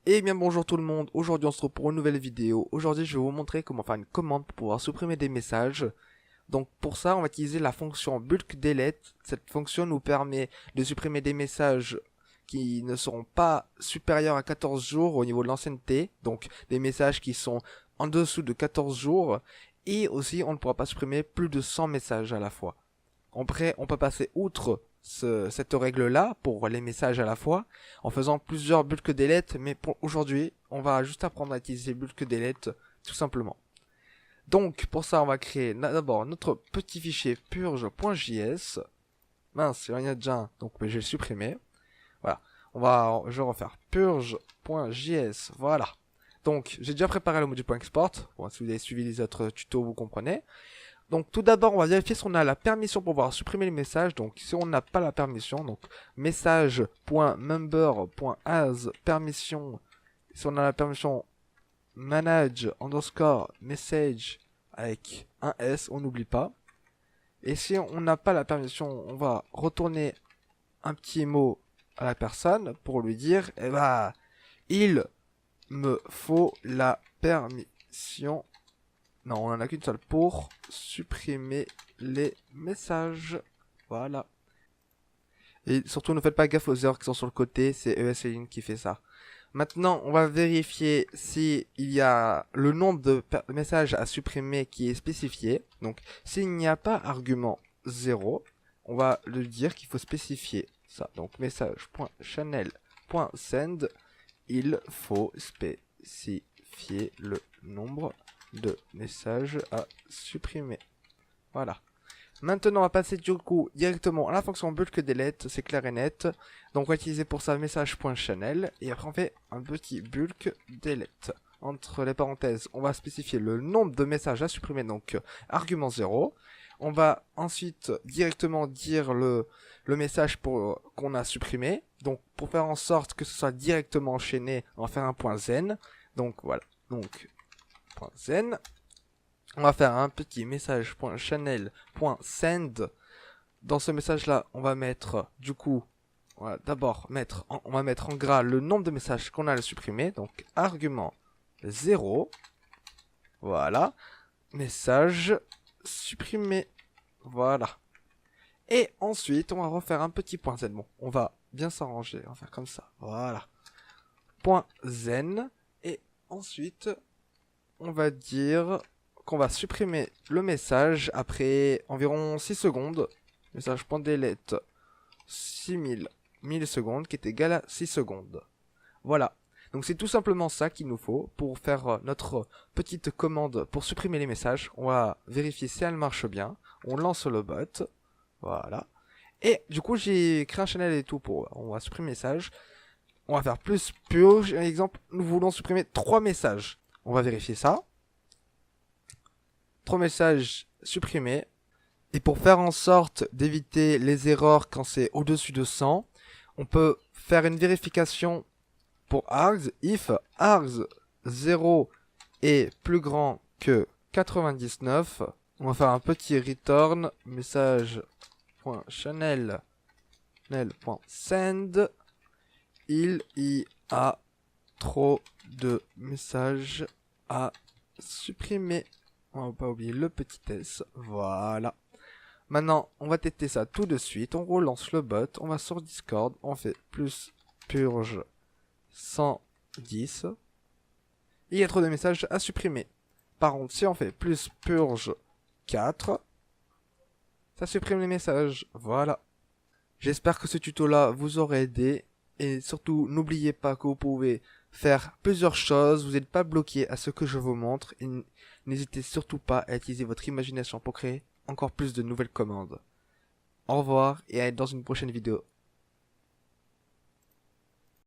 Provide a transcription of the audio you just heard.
Eh bien bonjour tout le monde, aujourd'hui on se retrouve pour une nouvelle vidéo. Aujourd'hui je vais vous montrer comment faire une commande pour pouvoir supprimer des messages. Donc pour ça on va utiliser la fonction bulk delete. Cette fonction nous permet de supprimer des messages qui ne seront pas supérieurs à 14 jours au niveau de l'ancienneté. Donc des messages qui sont en dessous de 14 jours. Et aussi on ne pourra pas supprimer plus de 100 messages à la fois. Après, on peut passer outre cette règle-là pour les messages à la fois en faisant plusieurs bulk delete, mais pour aujourd'hui, on va juste apprendre à utiliser bulk delete tout simplement. Donc, pour ça, on va créer d'abord notre petit fichier purge.js. Mince, il y en a déjà un, donc je vais le supprimer. Voilà, je vais refaire purge.js, voilà. Donc, j'ai déjà préparé le module .export. Bon, si vous avez suivi les autres tutos, vous comprenez. Donc tout d'abord, on va vérifier si on a la permission pour pouvoir supprimer les messages. Donc si on n'a pas la permission, donc message.member.as permission. Si on a la permission manage underscore message avec un S, on n'oublie pas. Et si on n'a pas la permission, on va retourner un petit mot à la personne pour lui dire, eh ben, il me faut la permission. Non, on en a qu'une seule pour supprimer les messages. Voilà. Et surtout, ne faites pas gaffe aux erreurs qui sont sur le côté, c'est ESLint qui fait ça. Maintenant, on va vérifier si il y a le nombre de messages à supprimer qui est spécifié. Donc, s'il n'y a pas argument 0, on va le dire qu'il faut spécifier ça. Donc, message.channel.send, il faut spécifier le nombre de messages à supprimer. Voilà. Maintenant, on va passer du coup directement à la fonction bulk delete, c'est clair et net. Donc, on va utiliser pour ça message.channel et après on fait un petit bulk delete. Entre les parenthèses, on va spécifier le nombre de messages à supprimer, donc argument 0. On va ensuite directement dire le message qu'on a supprimé. Donc, pour faire en sorte que ce soit directement enchaîné, on va faire un point zen. Donc, voilà. Donc, .zen. On va faire un petit message.channel.send. Dans ce message là, on va mettre du coup, d'abord on va mettre en gras le nombre de messages qu'on a à supprimer. Donc argument 0. Voilà. Message supprimé. Voilà. Et ensuite, on va refaire un petit point zen. Bon, on va bien s'arranger. On va faire comme ça. Voilà. Point zen. Et ensuite, on va dire qu'on va supprimer le message après environ 6 secondes. Message.delete 6000 millisecondes qui est égal à 6 secondes. Voilà. Donc c'est tout simplement ça qu'il nous faut pour faire notre petite commande pour supprimer les messages. On va vérifier si elle marche bien. On lance le bot. Voilà. Et du coup j'ai créé un channel et tout pour... On va supprimer les messages. On va faire plus purge. Par exemple, nous voulons supprimer 3 messages. On va vérifier ça. 3 messages supprimés. Et pour faire en sorte d'éviter les erreurs quand c'est au-dessus de 100, on peut faire une vérification pour args. If args 0 est plus grand que 99, on va faire un petit return message.channel.send. Il y a trop de messages à supprimer. On va pas oublier le petit s. Voilà. Maintenant, on va tester ça tout de suite. On relance le bot. On va sur Discord. On fait plus purge 110. Il y a trop de messages à supprimer. Par contre, si on fait plus purge 4, ça supprime les messages. Voilà. J'espère que ce tuto-là vous aura aidé. Et surtout, n'oubliez pas que vous pouvez faire plusieurs choses. Vous n'êtes pas bloqué à ce que je vous montre. Et n'hésitez surtout pas à utiliser votre imagination pour créer encore plus de nouvelles commandes. Au revoir et à être dans une prochaine vidéo.